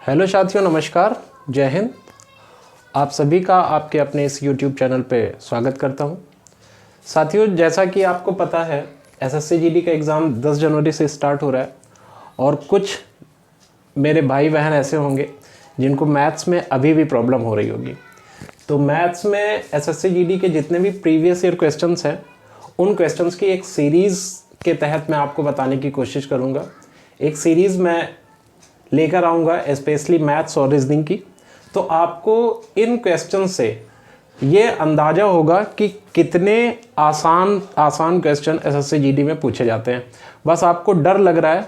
Hello साथियों, नमस्कार, जय हिंद। आप सभी का आपके अपने इस YouTube चैनल पे स्वागत करता हूं। साथियों, जैसा कि आपको पता है एसएससी जीडी का एग्ज़ाम 10 जनवरी से स्टार्ट हो रहा है और कुछ मेरे भाई बहन ऐसे होंगे जिनको मैथ्स में अभी भी प्रॉब्लम हो रही होगी। तो मैथ्स में एसएससी जीडी के जितने भी प्रीवियस ईयर क्वेश्चंस हैं उन क्वेश्चंस की एक सीरीज़ के तहत मैं आपको बताने की कोशिश करूँगा। एक सीरीज़ मैं लेकर आऊँगा स्पेशली मैथ्स और रीजनिंग की। तो आपको इन क्वेश्चन से ये अंदाज़ा होगा कि कितने आसान क्वेश्चन एसएससी जीडी में पूछे जाते हैं। बस आपको डर लग रहा है,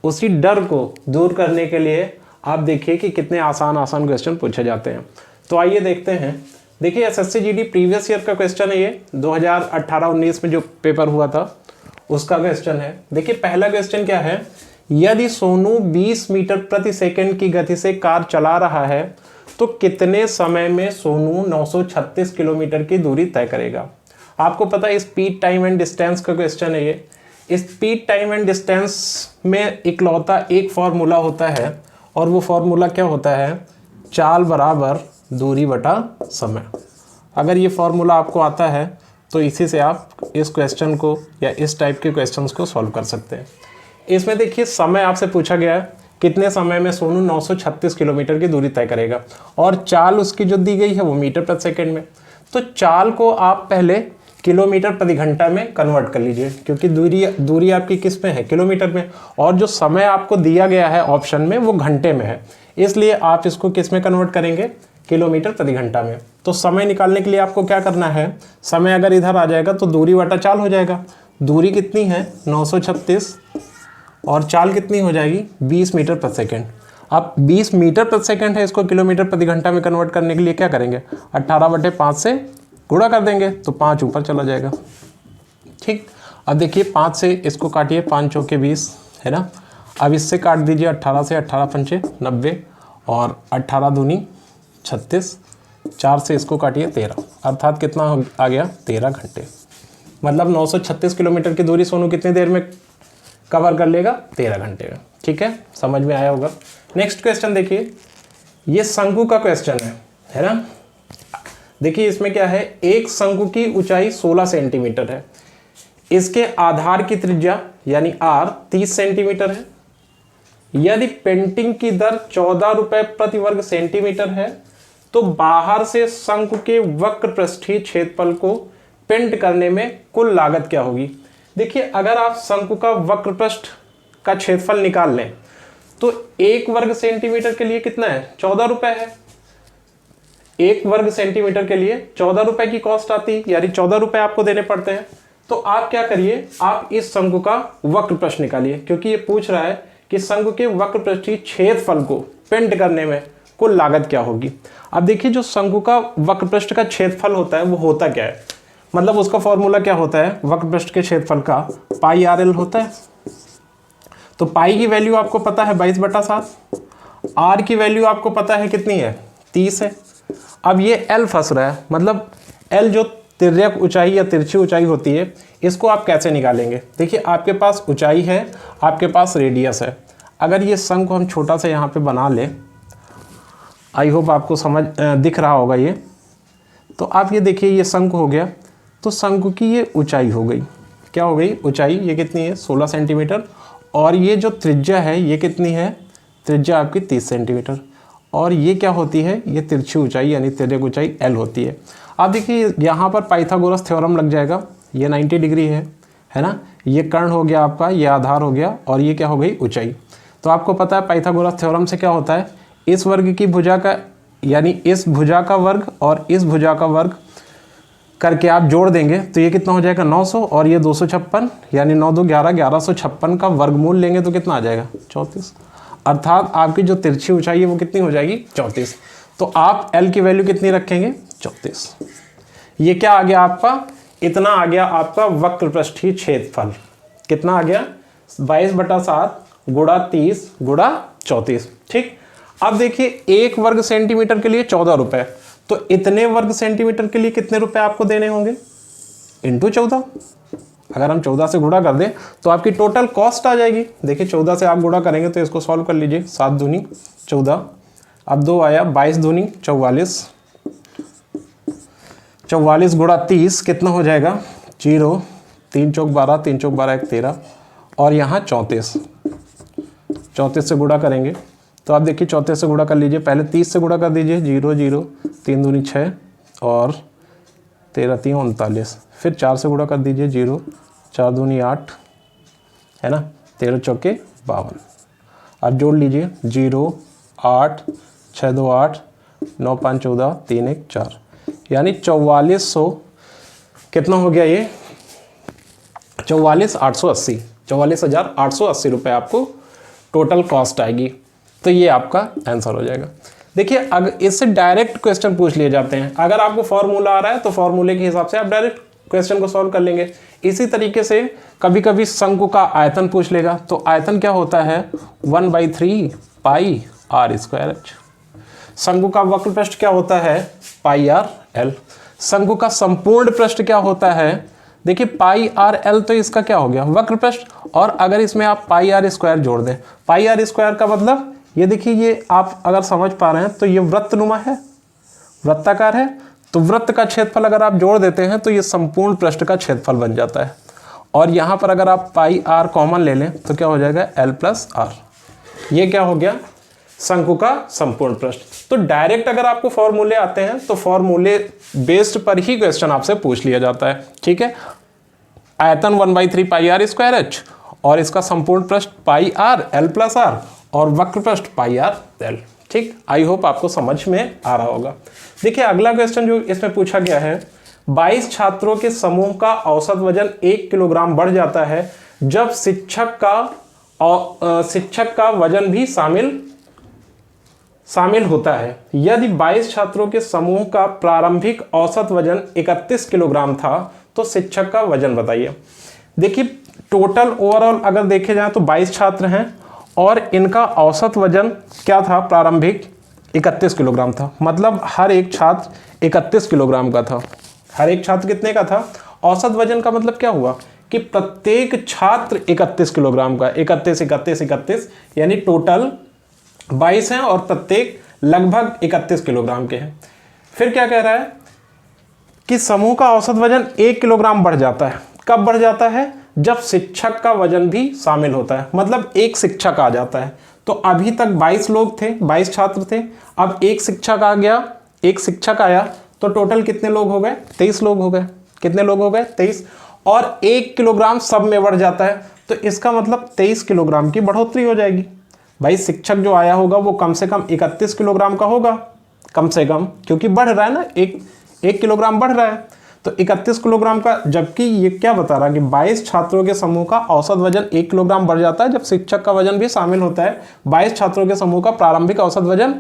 उसी डर को दूर करने के लिए आप देखिए कि कितने आसान क्वेश्चन पूछे जाते हैं। तो आइए देखते हैं। देखिए, एसएससी जीडी प्रीवियस ईयर का क्वेश्चन है, ये 2018-19 में जो पेपर हुआ था उसका क्वेश्चन है। देखिए, पहला क्वेश्चन क्या है, यदि सोनू 20 मीटर प्रति सेकंड की गति से कार चला रहा है तो कितने समय में सोनू 936 किलोमीटर की दूरी तय करेगा। आपको पता है स्पीड, टाइम एंड डिस्टेंस का क्वेश्चन है ये। स्पीड, टाइम एंड डिस्टेंस में इकलौता एक फॉर्मूला होता है और वो फॉर्मूला क्या होता है, चाल बराबर दूरी बटा समय। अगर ये फॉर्मूला आपको आता है तो इसी से आप इस क्वेश्चन को या इस टाइप के क्वेश्चंस को सॉल्व कर सकते हैं। इसमें देखिए, समय आपसे पूछा गया है कितने समय में सोनू 936 किलोमीटर की दूरी तय करेगा और चाल उसकी जो दी गई है वो मीटर प्रति सेकंड में। तो चाल को आप पहले किलोमीटर प्रति घंटा में कन्वर्ट कर लीजिए, क्योंकि दूरी आपकी किस में है, किलोमीटर में, और जो समय आपको दिया गया है ऑप्शन में वो घंटे में है, इसलिए आप इसको किस में कन्वर्ट करेंगे, किलोमीटर प्रति घंटा में। तो समय निकालने के लिए आपको क्या करना है, समय अगर इधर आ जाएगा तो दूरी बटा चाल हो जाएगा। दूरी कितनी है, 936, और चाल कितनी हो जाएगी, 20 मीटर प्रति सेकंड। अब 20 मीटर प्रति सेकंड है, इसको किलोमीटर प्रति घंटा में कन्वर्ट करने के लिए क्या करेंगे, 18/5 से गुणा कर देंगे तो 5 ऊपर चला जाएगा। ठीक, अब देखिए 5 से इसको काटिए, 5 चौके 20 है ना। अब इससे काट दीजिए 18 से, 18 पंचे 90 और 18 दूनी 36, 4 से इसको काटिए 13, अर्थात कितना आ गया, 13 घंटे। मतलब 936 किलोमीटर की दूरी सोनू कितनी देर में कवर कर लेगा, 13 घंटे में। ठीक है, समझ में आया होगा। नेक्स्ट क्वेश्चन देखिए, ये शंकु का क्वेश्चन है ना। देखिए इसमें क्या है, एक शंकु की ऊंचाई 16 सेंटीमीटर है, इसके आधार की त्रिज्या यानी आर 30 सेंटीमीटर है। यदि पेंटिंग की दर 14 रुपए प्रति वर्ग सेंटीमीटर है तो बाहर से शंकु के वक्र पृष्ठीय क्षेत्रफल को पेंट करने में कुल लागत क्या होगी। देखिए, अगर आप शंकु का वक्र पृष्ठ का क्षेत्रफल निकाल लें तो 1 वर्ग सेंटीमीटर के लिए कितना है, 14 रुपए है। 1 वर्ग सेंटीमीटर के लिए 14 रुपए की कॉस्ट आती, यानी 14 रुपए आपको देने पड़ते हैं। तो आप क्या करिए, आप इस शंकु का वक्र पृष्ठ निकालिए, क्योंकि ये पूछ रहा है कि शंकु के वक्र पृष्ठीय क्षेत्रफल को पेंट करने में कुल लागत क्या होगी। अब देखिए, जो शंकु का वक्र पृष्ठ का क्षेत्रफल होता है वो होता क्या है, मतलब उसका फॉर्मूला क्या होता है, वक्र पृष्ठ के क्षेत्रफल का पाई RL होता है। तो पाई की वैल्यू आपको पता है 22/7, आर की वैल्यू आपको पता है कितनी है, 30 है। अब ये L फंस रहा है, मतलब L जो तिर्यक ऊंचाई या तिरछी ऊंचाई होती है, इसको आप कैसे निकालेंगे। देखिए, आपके पास ऊंचाई है, आपके पास रेडियस है। अगर ये शंकु हम छोटा सा यहाँ पे बना लें, आई होप आपको समझ दिख रहा होगा ये। तो आप ये देखिए, ये शंकु हो गया, तो शंकु की ये ऊंचाई हो गई, क्या हो गई, ऊंचाई ये कितनी है, 16 सेंटीमीटर, और ये जो त्रिज्या है ये कितनी है, त्रिज्या आपकी 30 सेंटीमीटर, और ये क्या होती है, ये तिरछी ऊंचाई यानी तिर्यक ऊंचाई L होती है। आप देखिए यहाँ पर पाइथागोरस थ्योरम लग जाएगा, ये 90 डिग्री है ना। ये कर्ण हो गया आपका, ये आधार हो गया, और ये क्या हो गई, ऊंचाई। तो आपको पता है पाइथागोरस थ्योरम से क्या होता है, इस वर्ग की भुजा का यानी इस भुजा का वर्ग और इस भुजा का वर्ग करके आप जोड़ देंगे तो ये कितना हो जाएगा, 900, और ये 256 यानी 9 2 11, 1156 का वर्गमूल लेंगे तो कितना आ जाएगा, 34। अर्थात आपकी जो तिरछी ऊंचाई है वो कितनी हो जाएगी, 34। तो आप L की वैल्यू कितनी रखेंगे, 34। ये क्या आ गया आपका, इतना आ गया आपका वक्र पृष्ठीय क्षेत्रफल। कितना आ गया, 22/7 गुणा 30 गुणा 34। ठीक, अब देखिए 1 वर्ग सेंटीमीटर के लिए 14 रुपए, तो इतने वर्ग सेंटीमीटर के लिए कितने रुपए आपको देने होंगे, इंटू 14। अगर हम 14 से गुणा कर दें तो आपकी टोटल कॉस्ट आ जाएगी। देखिए 14 से आप गुणा करेंगे तो इसको सॉल्व कर लीजिए, 7 दूनी 14, अब 2 आया, 22 दूनी 44, 44 गुणा 30 कितना हो जाएगा 0, 3 चौक 12, 3 चौक 12 1 13, और यहाँ 34, 34 से गुणा करेंगे तो आप देखिए 34 से गुणा कर लीजिए, पहले 30 से गुणा कर दीजिए, 0 0, 3 दूनी 6 और 13 3 39, फिर 4 से गुणा कर दीजिए, 0 4 दूनी 8 है ना, 13 चौके 52, अब जोड़ लीजिए 0 8 6 2 8 9 5 14 3 1 4, यानी 4400 कितना हो गया ये 44,880, 44,880 रुपये आपको टोटल कॉस्ट आएगी। तो ये आपका आंसर हो जाएगा। देखिए अगर इससे डायरेक्ट क्वेश्चन पूछ लिए जाते हैं, अगर आपको फॉर्मूला आ रहा है तो फॉर्मूले के हिसाब से आप डायरेक्ट क्वेश्चन को सॉल्व कर लेंगे। इसी तरीके से कभी कभी शंकु का आयतन पूछ लेगा, तो आयतन क्या होता है 1/3 पाई आर स्क्वायर एच। शंकु का वक्र पृष्ठ क्या होता है पाई आर एल। शंकु का संपूर्ण पृष्ठ क्या होता है, देखिए पाई आर एल, तो इसका क्या हो गया वक्र पृष्ठ, और अगर इसमें आप पाई आर स्क्वायर जोड़ दें, पाई आर स्क्वायर का मतलब ये देखिए, ये आप अगर समझ पा रहे हैं तो ये वृत्तनुमा है, वृत्ताकार है, तो वृत्त का क्षेत्रफल अगर आप जोड़ देते हैं तो ये संपूर्ण पृष्ठ का क्षेत्रफल बन जाता है। और यहाँ पर अगर आप पाई आर कॉमन ले लें तो क्या हो जाएगा एल प्लस आर। ये क्या हो गया शंकु का संपूर्ण पृष्ठ। तो डायरेक्ट अगर आपको फॉर्मूले आते हैं तो फॉर्मूले बेस्ड पर ही क्वेश्चन आपसे पूछ लिया जाता है, ठीक है। आयतन 1/3 पाई आर स्क्वायर एच, और इसका संपूर्ण पृष्ठ पाई आर एल प्लस आर, और वक्र पृष्ठ पाई आर एल, ठीक। आई होप आपको समझ में आ रहा होगा। देखिए अगला क्वेश्चन जो इसमें पूछा गया है, 22 छात्रों के समूह का औसत वजन 1 किलोग्राम बढ़ जाता है जब शिक्षक का वजन भी शामिल होता है। यदि 22 छात्रों के समूह का प्रारंभिक औसत वजन 31 किलोग्राम था तो शिक्षक का वजन बताइए। देखिए टोटल ओवरऑल अगर देखे जाए तो 22 छात्र हैं और इनका औसत वजन क्या था प्रारंभिक 31 किलोग्राम था, मतलब हर एक छात्र 31 किलोग्राम का था। हर एक छात्र कितने का था, औसत वजन का मतलब क्या हुआ कि प्रत्येक छात्र 31 किलोग्राम का, 31 31 31, यानी टोटल 22 हैं और प्रत्येक लगभग 31 किलोग्राम के हैं। फिर क्या कह रहा है कि समूह का औसत वजन 1 किलोग्राम बढ़ जाता है। कब बढ़ जाता है, जब शिक्षक का वजन भी शामिल होता है, मतलब एक शिक्षक आ जाता है। तो अभी तक 22 लोग थे, 22 छात्र थे, अब एक शिक्षक आ गया, एक शिक्षक आया तो टोटल कितने लोग हो गए 23 लोग हो गए। कितने लोग हो गए 23, और 1 किलोग्राम सब में बढ़ जाता है, तो इसका मतलब 23 किलोग्राम की बढ़ोतरी हो जाएगी। भाई शिक्षक जो आया होगा वो कम से कम 31 किलोग्राम का होगा, कम से कम, क्योंकि बढ़ रहा है ना, एक किलोग्राम बढ़ रहा है, तो 31 किलोग्राम का। जबकि ये क्या बता रहा है कि 22 छात्रों के समूह का औसत वजन 1 किलोग्राम बढ़ जाता है जब शिक्षक का वजन भी शामिल होता है। 22 छात्रों के समूह का प्रारंभिक औसत वजन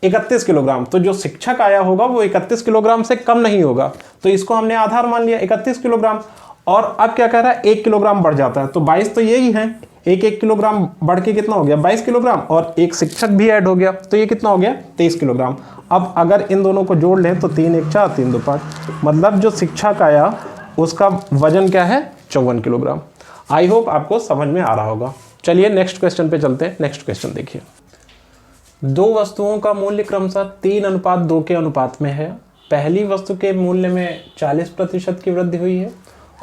31 किलोग्राम, तो जो शिक्षक आया होगा वो 31 किलोग्राम से कम नहीं होगा, तो इसको हमने आधार मान लिया 31 किलोग्राम। और अब क्या कह रहा है 1 किलोग्राम बढ़ जाता है, तो 22 तो यही है, 1 किलोग्राम बढ़ के कितना हो गया 22 किलोग्राम, और एक शिक्षक भी ऐड हो गया, तो ये कितना हो गया 23 किलोग्राम। अब अगर इन दोनों को जोड़ लें तो 3 1 4 3 2 5, मतलब जो शिक्षक आया उसका वजन क्या है 54 किलोग्राम। आई होप आपको समझ में आ रहा होगा। चलिए नेक्स्ट क्वेश्चन पे चलते हैं। नेक्स्ट क्वेश्चन देखिए, दो वस्तुओं का मूल्य क्रमशः 3:2 के अनुपात में है। पहली वस्तु के मूल्य में 40% की वृद्धि हुई है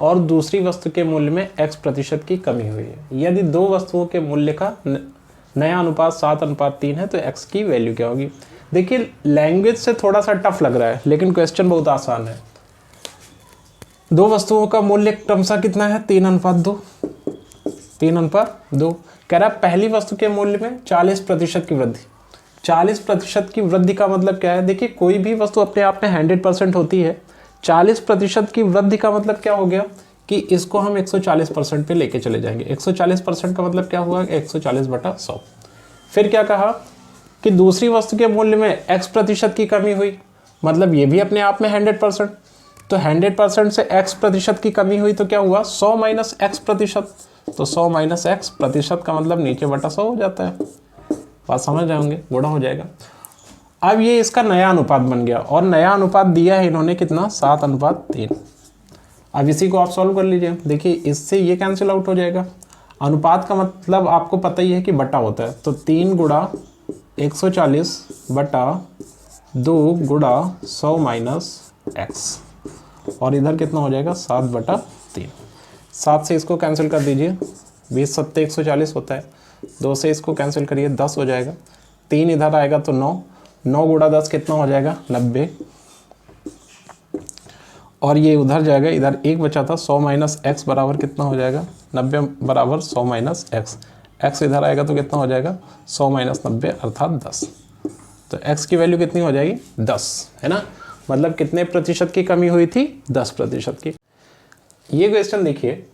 और दूसरी वस्तु के मूल्य में x% की कमी हुई है। यदि दो वस्तुओं के मूल्य का नया अनुपात 7:3 है तो x की वैल्यू क्या होगी। देखिए लैंग्वेज से थोड़ा सा टफ लग रहा है लेकिन क्वेश्चन बहुत आसान है। दो वस्तुओं का मूल्य क्रमशः कितना है 3:2, 3:2। कह रहा है पहली वस्तु के मूल्य में 40% की वृद्धि। 40% की वृद्धि का मतलब क्या है, देखिए कोई भी वस्तु अपने आप में 100% होती है, 40% की वृद्धि का मतलब क्या हो गया कि इसको हम 140% पे लेके चले जाएंगे। 140% का मतलब क्या हुआ 140/100। फिर क्या कहा कि दूसरी वस्तु के मूल्य में x% की कमी हुई, मतलब ये भी अपने आप में 100%, तो 100% से x% की कमी हुई तो क्या हुआ 100 - x%, तो 100 - x% का मतलब नीचे बटा 100 हो जाता है। बात समझ रहे होंगे, गुणा हो जाएगा। अब ये इसका नया अनुपात बन गया और नया अनुपात दिया है इन्होंने कितना 7:3। अब इसी को आप सॉल्व कर लीजिए। देखिए इससे ये कैंसिल आउट हो जाएगा। अनुपात का मतलब आपको पता ही है कि बटा होता है, तो 3 × 140 बटा 2 गुणा 100 माइनस एक्स, और इधर कितना हो जाएगा 7 बटा 3। 7 से इसको कैंसिल कर दीजिए, 20 सत्ते 140 होता है, 2 से इसको कैंसिल करिए 10 हो जाएगा, 3 इधर आएगा तो 9, 9 गुणा 10 कितना हो जाएगा 90, और ये उधर जाएगा, इधर 1 बचा था, 100 माइनस एक्स बराबर कितना हो जाएगा 90 बराबर 100 माइनस एक्स, एक्स इधर आएगा तो कितना हो जाएगा 100 माइनस 90 अर्थात 10। तो एक्स की वैल्यू कितनी हो जाएगी 10, है ना। मतलब कितने प्रतिशत की कमी हुई थी 10% की। ये क्वेश्चन देखिए,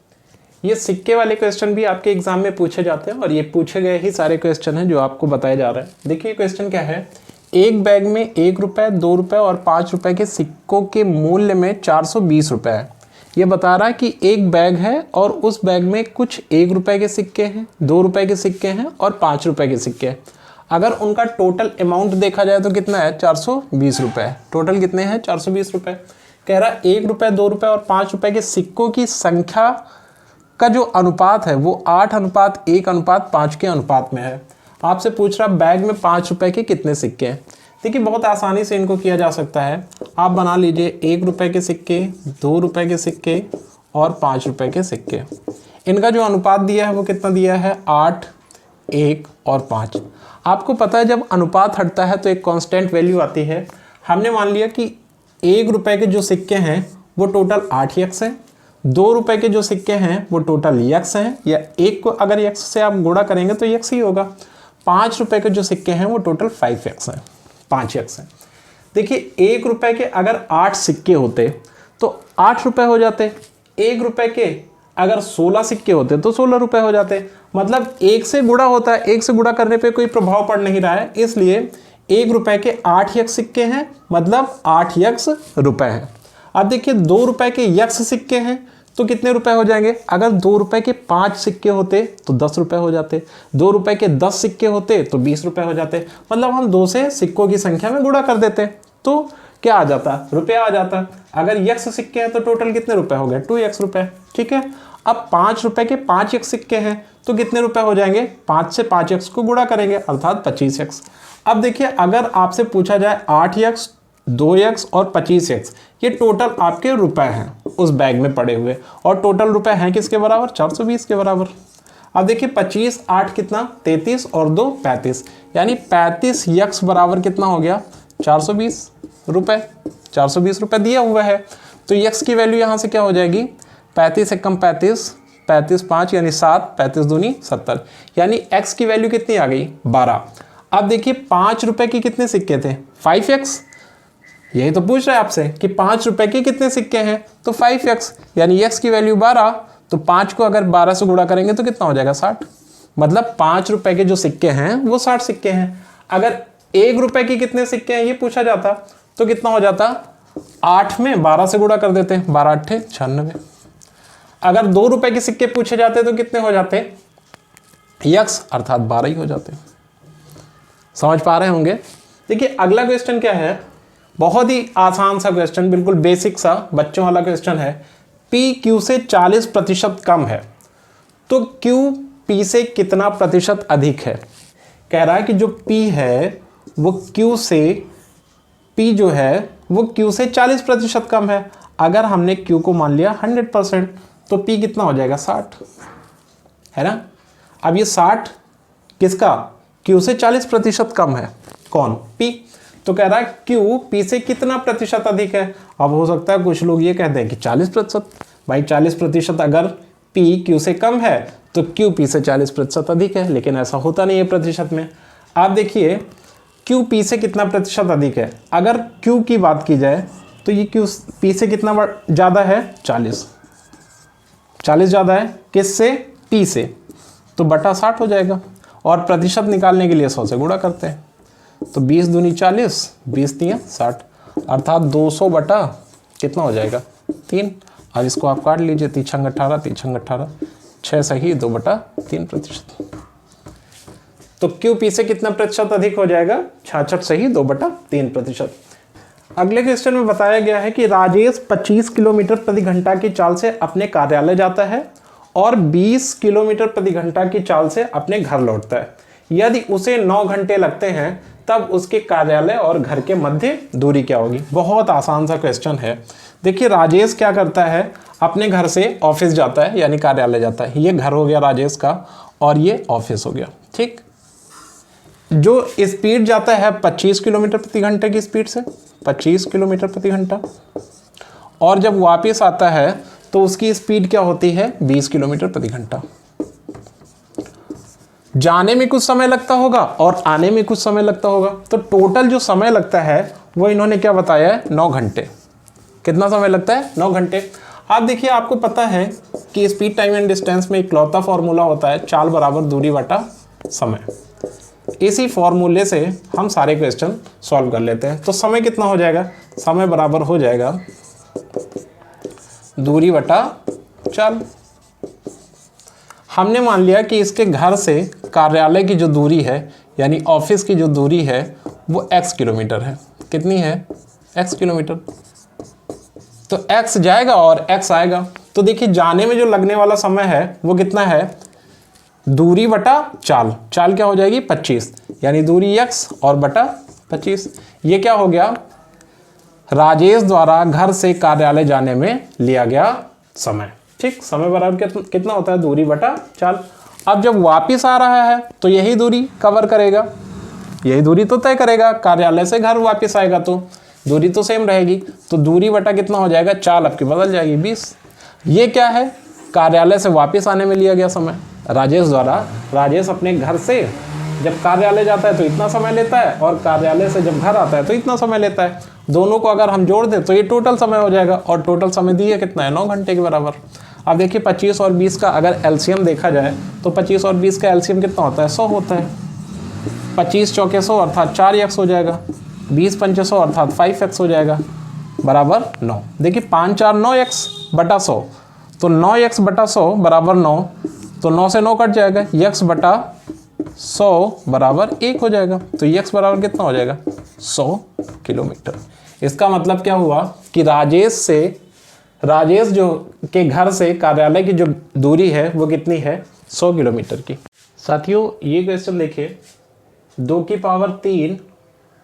ये सिक्के वाले क्वेश्चन भी आपके एग्जाम में पूछे जाते हैं और ये पूछे गए ही सारे क्वेश्चन हैं जो आपको बताए जा रहे हैं। देखिए क्वेश्चन क्या है, एक बैग में 1 रुपये, 2 रुपये और 5 रुपये के सिक्कों के मूल्य में 420 रुपये है। ये बता रहा है कि एक बैग है और उस बैग में कुछ 1 रुपये के सिक्के हैं, 2 रुपये के सिक्के हैं और 5 रुपये के सिक्के हैं। अगर उनका टोटल अमाउंट देखा जाए तो कितना है 420 रुपये। टोटल कितने हैं 420 रुपये। कह रहा है 1 रुपये, 2 रुपये और 5 रुपये के सिक्कों की संख्या का जो अनुपात है वो 8:1:5 के अनुपात में है। आपसे पूछ रहा बैग में 5 रुपये के कितने सिक्के हैं। देखिए बहुत आसानी से इनको किया जा सकता है। आप बना लीजिए 1 रुपये के सिक्के, 2 रुपये के सिक्के और 5 रुपये के सिक्के। इनका जो अनुपात दिया है वो कितना दिया है 8, 1 और 5। आपको पता है जब अनुपात हटता है तो एक कांस्टेंट वैल्यू आती है। हमने मान लिया कि 1 रुपये के जो सिक्के हैं वो टोटल 8 यक्स हैं, 2 रुपये के जो सिक्के हैं वो टोटल यक्स हैं, या 1 को अगर यक्स से आप गुणा करेंगे तो यक्स ही होगा। 5 रुपये के जो सिक्के हैं वो टोटल 5 यक्स हैं, 5 यक्स हैं। देखिए 1 रुपये के अगर 8 सिक्के होते तो 8 रुपये हो जाते, 1 रुपये के अगर 16 सिक्के होते तो 16 रुपये हो जाते। मतलब 1 से गुणा होता है, 1 से गुणा करने पे कोई प्रभाव पड़ नहीं रहा है, इसलिए 1 रुपये के 8 यक्स सिक्के हैं, मतलब 8 यक्स रुपये हैं। अब देखिए 2 रुपये के यक्स सिक्के हैं तो कितने रुपए हो जाएंगे। अगर 2 रुपये के 5 सिक्के होते तो 10 रुपये हो जाते, 2 रुपये के 10 सिक्के होते तो 20 रुपये हो जाते। मतलब हम 2 से सिक्कों की संख्या में गुणा कर देते तो क्या आ जाता, रुपया आ जाता। अगर यक्स सिक्के हैं तो टोटल कितने रुपए हो गए 2 यक्स रुपये। ठीक है, अब 5 रुपये के 5 यक्स सिक्के हैं तो कितने रुपए हो जाएंगे, 5 से 5 यक्स को गुणा करेंगे अर्थात 25 यक्स। अब देखिए अगर आपसे पूछा जाए 8 यक्स, 2 यक्स और 25 यक्स, ये टोटल आपके रुपए हैं उस बैग में पड़े हुए, और टोटल रुपए हैं किसके बराबर 420 के बराबर। अब देखिए 25, 8 कितना 33 और 2 35, यानी 35 यक्स बराबर कितना हो गया 420 रुपये। 420 रुपये दिया हुआ है तो यक्स की वैल्यू यहाँ से क्या हो जाएगी 35 से कम 35, 35 5 यानी 7, 35 दूनी 70, यानी एक्स की वैल्यू कितनी आ गई 12। अब देखिए 5 रुपये के कितने सिक्के थे 5 यक्स, यही तो पूछ रहा है आपसे कि 5 रुपये के कितने सिक्के हैं तो 5 यक्स, यानी यक्स की वैल्यू 12। तो 5 को अगर 12 से गुणा करेंगे तो कितना हो जाएगा 60। मतलब 5 रुपये के जो सिक्के हैं वो 60 सिक्के हैं। अगर 1 रुपये के कितने सिक्के हैं ये पूछा जाता तो कितना हो जाता, 8 में 12 से गुणा कर देते, 12 8 96। अगर 2 रुपये के सिक्के पूछे जाते तो कितने हो जाते यक्स, अर्थात 12 ही हो जाते। समझ पा रहे होंगे। देखिए अगला क्वेश्चन क्या है, बहुत ही आसान सा क्वेश्चन, बिल्कुल बेसिक सा बच्चों वाला क्वेश्चन है। P Q से 40% कम है तो Q P से कितना प्रतिशत अधिक है। कह रहा है कि जो P है वो Q से, P जो है वो Q से 40% कम है। अगर हमने Q को मान लिया 100% तो P कितना हो जाएगा 60, है ना। अब ये 60 किसका, Q से 40% कम है, कौन P। तो कह रहा है Q P से कितना प्रतिशत अधिक है। अब हो सकता है कुछ लोग ये कहते हैं कि 40%। भाई 40% अगर P Q से कम है तो Q P से 40% अधिक है, लेकिन ऐसा होता नहीं है प्रतिशत में। आप देखिए Q P से कितना प्रतिशत अधिक है। अगर Q की बात की जाए तो ये Q P से कितना ज़्यादा है 40 ज़्यादा है किससे, P से, तो बटा 60 हो जाएगा। और प्रतिशत निकालने के लिए 100 से गुणा करते हैं तो 20 दूनी 40, 20 तियां 60, अर्थात 200 बटा कितना हो जाएगा 3। अब इसको आप काट लीजिए, 3 छंग 18, 3 छंग 18, 6 सही 2 बटा 3%। तो Q P से कितना प्रतिशत अधिक हो जाएगा 66 सही 2 बटा 3%। अगले क्वेश्चन में बताया गया है कि राजेश 25 किलोमीटर प्रति घंटा की चाल से अपने कार्यालय जाता है और 20 किलोमीटर प्रति घंटा की चाल से अपने घर लौटता है। यदि उसे 9 घंटे लगते हैं तब उसके कार्यालय और घर के मध्य दूरी क्या होगी। बहुत आसान सा क्वेश्चन है। देखिए राजेश क्या करता है, अपने घर से ऑफिस जाता है यानी कार्यालय जाता है। ये घर हो गया राजेश का और ये ऑफिस हो गया। ठीक, जो स्पीड जाता है 25 किलोमीटर प्रति घंटे की स्पीड से, 25 किलोमीटर प्रति घंटा, और जब वापस आता है तो उसकी स्पीड क्या होती है 20 किलोमीटर प्रति घंटा। जाने में कुछ समय लगता होगा और आने में कुछ समय लगता होगा, तो टोटल जो समय लगता है वो इन्होंने क्या बताया है 9 घंटे। कितना समय लगता है 9 घंटे। आप देखिए आपको पता है कि स्पीड टाइम एंड डिस्टेंस में इकलौता फॉर्मूला होता है चाल बराबर दूरी बटा समय। इसी फॉर्मूले से हम सारे क्वेश्चन सॉल्व कर लेते हैं। तो समय कितना हो जाएगा, समय बराबर हो जाएगा दूरी बटा चाल। हमने मान लिया कि इसके घर से कार्यालय की जो दूरी है यानी ऑफिस की जो दूरी है वो x किलोमीटर है। कितनी है, x किलोमीटर। तो x जाएगा और x आएगा। तो देखिए जाने में जो लगने वाला समय है वो कितना है, दूरी बटा चाल। चाल क्या हो जाएगी 25, यानी दूरी x और बटा 25। ये क्या हो गया, राजेश द्वारा घर से कार्यालय जाने में लिया गया समय। ठीक, समय बराबर कितना होता है दूरी बटा चाल। अब जब वापिस आ रहा है तो यही दूरी कवर करेगा, यही दूरी तो तय करेगा। कार्यालय से घर वापस आएगा तो दूरी तो सेम रहेगी। तो दूरी बटा कितना हो जाएगा, चाल आपकी बदल जाएगी 20। ये क्या है, कार्यालय से वापस आने में लिया गया समय राजेश द्वारा। राजेश अपने घर से जब कार्यालय जाता है तो इतना समय लेता है और कार्यालय से जब घर आता है तो इतना समय लेता है। दोनों को अगर हम जोड़ दें तो ये टोटल समय हो जाएगा और टोटल समय दिया कितना है 9 घंटे के बराबर। अब देखिए 25 और 20 का अगर एलसीएम देखा जाए तो 25 और 20 का एलसीएम कितना होता है 100 होता है। 25 चौके 100 अर्थात 4x हो जाएगा, 20 पंचे 100 अर्थात 5x हो जाएगा बराबर 9। देखिए 5 4 9x बटा 100, तो 9x बटा 100 बराबर 9। तो 9 से 9 कट जाएगा, x बटा 100 बराबर 1 हो जाएगा। तो x बराबर कितना हो जाएगा 100 किलोमीटर। इसका मतलब क्या हुआ कि राजेश जो के घर से कार्यालय की जो दूरी है वो कितनी है 100 किलोमीटर की। साथियों ये क्वेश्चन देखिए, 2 की पावर 3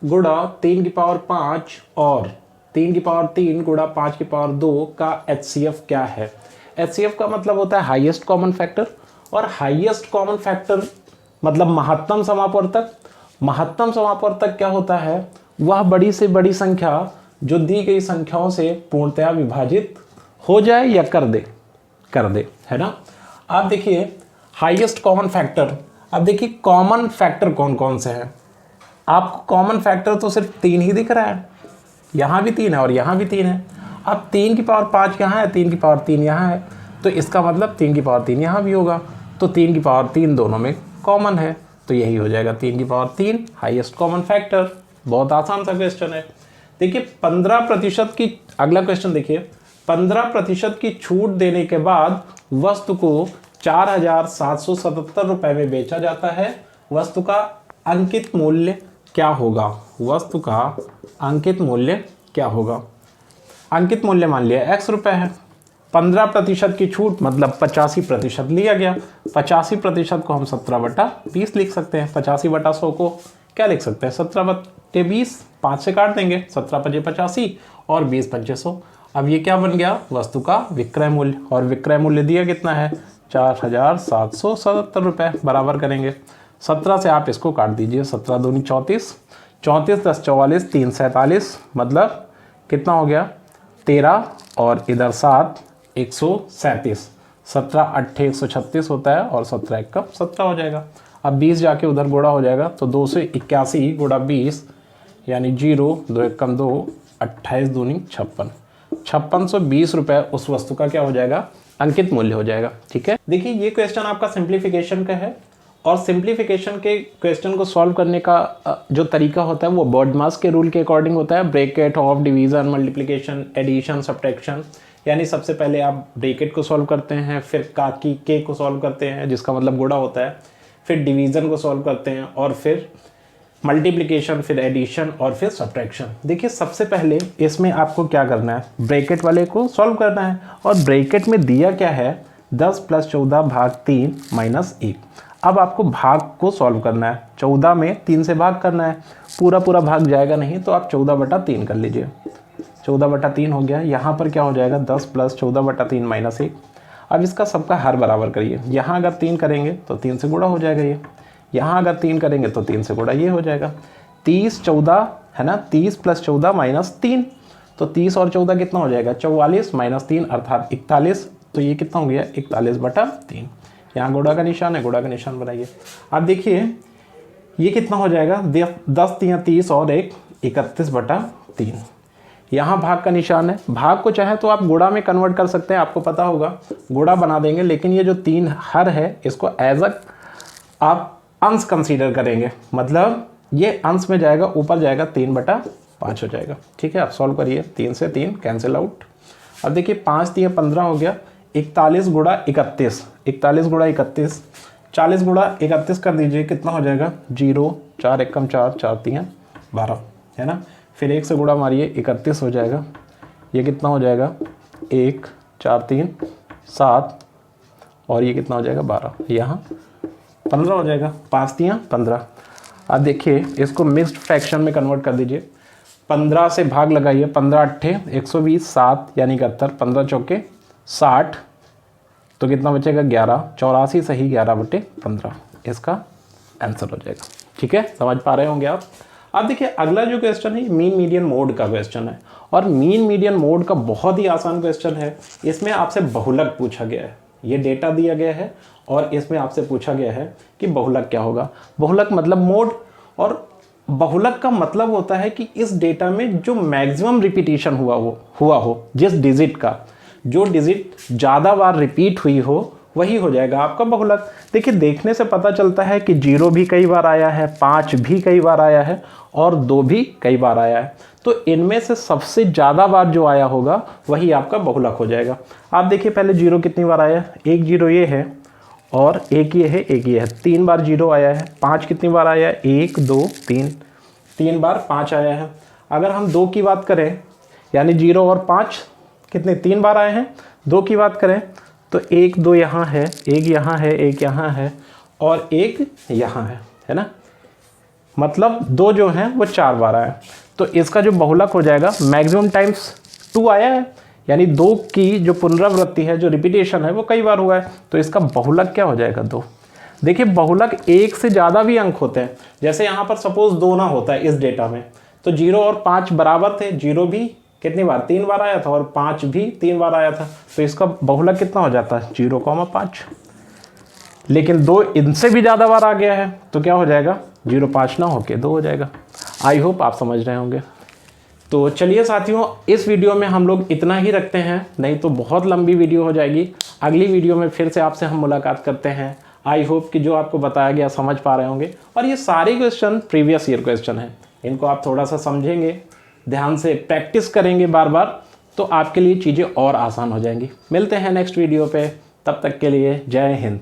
गुणा 3 की पावर 5 और 3 की पावर 3 गुणा 5 की पावर 2 का HCF क्या है। HCF का मतलब होता है हाईएस्ट कॉमन फैक्टर, और हाईएस्ट कॉमन फैक्टर मतलब महत्तम समापवर्तक। महत्तम समापवर्तक क्या होता है, वह बड़ी से बड़ी संख्या जो दी गई संख्याओं से पूर्णतया विभाजित हो जाए या कर दे, है ना। आप देखिए हाईएस्ट कॉमन फैक्टर, अब देखिए कॉमन फैक्टर कौन कौन से हैं। आपको कॉमन फैक्टर तो सिर्फ 3 ही दिख रहा है, यहाँ भी 3 है और यहाँ भी 3 है। अब 3 की पावर 5 यहाँ है, 3 की पावर 3 यहाँ है, तो इसका मतलब 3 की पावर 3 यहाँ भी होगा। तो 3 की पावर 3 दोनों में कॉमन है, तो यही हो जाएगा 3 की पावर 3 हाईएस्ट कॉमन फैक्टर। बहुत आसान सा क्वेश्चन है। देखिए 15% की, अगला क्वेश्चन देखिए, 15% की छूट देने के बाद वस्तु को 4,777 रुपए में बेचा जाता है। वस्तु का अंकित मूल्य क्या होगा, वस्तु का अंकित मूल्य क्या होगा। अंकित मूल्य मान लिया x रुपए है, 15% की छूट मतलब 85% लिया गया। 85% को हम 17/20 लिख सकते हैं। 85/100 को क्या लिख सकते हैं 17/20, 5 से काट देंगे, 17×5 = 85 और 20×100। अब ये क्या बन गया, वस्तु का विक्रय मूल्य, और विक्रय मूल्य दिया कितना है 4,777 रुपये। बराबर करेंगे 17 से आप इसको काट दीजिए, 17 दूनी 34, 34 10 44, 3 47, मतलब कितना हो गया 13 और इधर 7 137। 17 8 136 होता है और 17 1 का 17 हो जाएगा। अब 20 जाके उधर गुणा हो जाएगा, तो 281 गुणा 20 यानी 0 2 1 कम 2, 28 दूनी 56, 5620 रुपये उस वस्तु का क्या हो जाएगा अंकित मूल्य हो जाएगा। ठीक है, देखिए ये क्वेश्चन आपका सिंप्लीफिकेशन का है, और सिंप्लीफिकेशन के क्वेश्चन को सॉल्व करने का जो तरीका होता है वो बॉडमास के रूल के अकॉर्डिंग होता है। Bracket, of, division, multiplication, addition, subtraction, यानी सबसे पहले आप ब्रैकेट को सॉल्व करते हैं, फिर के को सॉल्व करते हैं जिसका मतलब गुणा होता है, फिर डिवीज़न को सॉल्व करते हैं, और फिर मल्टीप्लिकेशन, फिर एडिशन और फिर सब्ट्रैक्शन। देखिए सबसे पहले इसमें आपको क्या करना है, ब्रैकेट वाले को सॉल्व करना है, और ब्रैकेट में दिया क्या है 10 + 14 भाग 3 - 1। अब आपको भाग को सॉल्व करना है। 14 में 3 से भाग करना है, पूरा पूरा भाग जाएगा नहीं, तो आप 14/3 कर लीजिए। 14/3 हो गया। यहाँ पर क्या हो जाएगा, 10 + 14/3 - 1। अब इसका सबका हर बराबर करिए। यहाँ अगर 3 करेंगे तो 3 से गुणा हो जाएगा ये, यहाँ अगर 3 करेंगे तो 3 से गुणा ये हो जाएगा। 30 14 है ना, 30 + 14 - 3, तो 30 और 14 कितना हो जाएगा, 44 - 3 अर्थात 41। तो ये कितना हो गया, 41/3। यहाँ गुणा का निशान है, गुणा का निशान बनाइए। अब देखिए ये कितना हो जाएगा, 10 3 30 और 1 31/3। यहाँ भाग का निशान है। भाग को चाहे तो आप गुणा में कन्वर्ट कर सकते हैं, आपको पता होगा, गुणा बना देंगे। लेकिन ये जो 3 हर है इसको एज अ आप अंश कंसीडर करेंगे, मतलब ये अंश में जाएगा, ऊपर जाएगा, 3/5 हो जाएगा। ठीक है, आप सॉल्व करिए। 3 से 3 कैंसिल आउट। अब देखिए 5 3 15 हो गया। 41 × 31, 41 × 31, 40 × 31 कर दीजिए, कितना हो जाएगा, 0 4 एकम 4 4 3 12 है ना। फिर 1 से गुणा मारिए, 31 हो जाएगा। ये कितना हो जाएगा, 1 4 3 7 और ये कितना हो जाएगा, 12। यहाँ 15 हो जाएगा, 5 3 15। अब देखिए इसको मिक्स्ड फ्रैक्शन में कन्वर्ट कर दीजिए। 15 से भाग लगाइए, 15 8 120, 7 यानी 71, 15 चौके 60, तो कितना बचेगा, 11, 84 सही 11/15 इसका आंसर हो जाएगा। ठीक है, समझ पा रहे होंगे आप। अब देखिए अगला जो क्वेश्चन है मीन मीडियन मोड का क्वेश्चन है, और मीन मीडियन मोड का बहुत ही आसान क्वेश्चन है। इसमें आपसे बहुलक पूछा गया है, ये डेटा दिया गया है और इसमें आपसे पूछा गया है कि बहुलक क्या होगा। बहुलक मतलब मोड, और बहुलक का मतलब होता है कि इस डेटा में जो मैक्सिमम रिपीटिशन हुआ हो जिस डिजिट का, जो डिजिट ज़्यादा बार रिपीट हुई हो वही हो जाएगा आपका बहुलक। देखिए देखने से पता चलता है कि 0 भी कई बार आया है, 5 भी कई बार आया है और 2 भी कई बार आया है। तो इनमें से सबसे ज़्यादा बार जो आया होगा वही आपका बहुलक हो जाएगा। आप देखिए पहले 0 कितनी बार आया है, 1 0 ये है और 1 ये है, 1 ये है, 3 बार 0 आया है। 5 कितनी बार आया है, 1 2 3, 3 बार 5 आया है। अगर हम 2 की बात करें, यानी 0 और 5 कितने 3 बार आए हैं। 2 की बात करें तो 1 2 यहाँ है, 1 यहाँ है, 1 यहाँ है और 1 यहाँ है ना। मतलब 2 जो हैं वो 4 बार आए। तो इसका जो बहुलक हो जाएगा मैक्सिमम टाइम्स 2 आया है, यानी 2 की जो पुनरावृत्ति है, जो रिपीटेशन है वो कई बार हुआ है। तो इसका बहुलक क्या हो जाएगा, 2। देखिए बहुलक 1 से ज़्यादा भी अंक होते हैं। जैसे यहाँ पर सपोज 2 ना होता है इस डेटा में, तो 0 और 5 बराबर थे। 0 भी कितनी बार, 3 बार आया था और 5 भी 3 बार आया था। तो इसका बहुलक कितना हो जाता है, 0,5। लेकिन 2 इनसे भी ज़्यादा बार आ गया है तो क्या हो जाएगा, 0,5 ना होके 2 हो जाएगा। आई होप आप समझ रहे होंगे। तो चलिए साथियों, इस वीडियो में हम लोग इतना ही रखते हैं, नहीं तो बहुत लंबी वीडियो हो जाएगी। अगली वीडियो में फिर से आपसे हम मुलाकात करते हैं। आई होप कि जो आपको बताया गया समझ पा रहे होंगे। और ये सारे क्वेश्चन प्रीवियस ईयर क्वेश्चन हैं, इनको आप थोड़ा सा समझेंगे, ध्यान से प्रैक्टिस करेंगे बार बार, तो आपके लिए चीज़ें और आसान हो जाएंगी। मिलते हैं नेक्स्ट वीडियो पे, तब तक के लिए जय हिंद।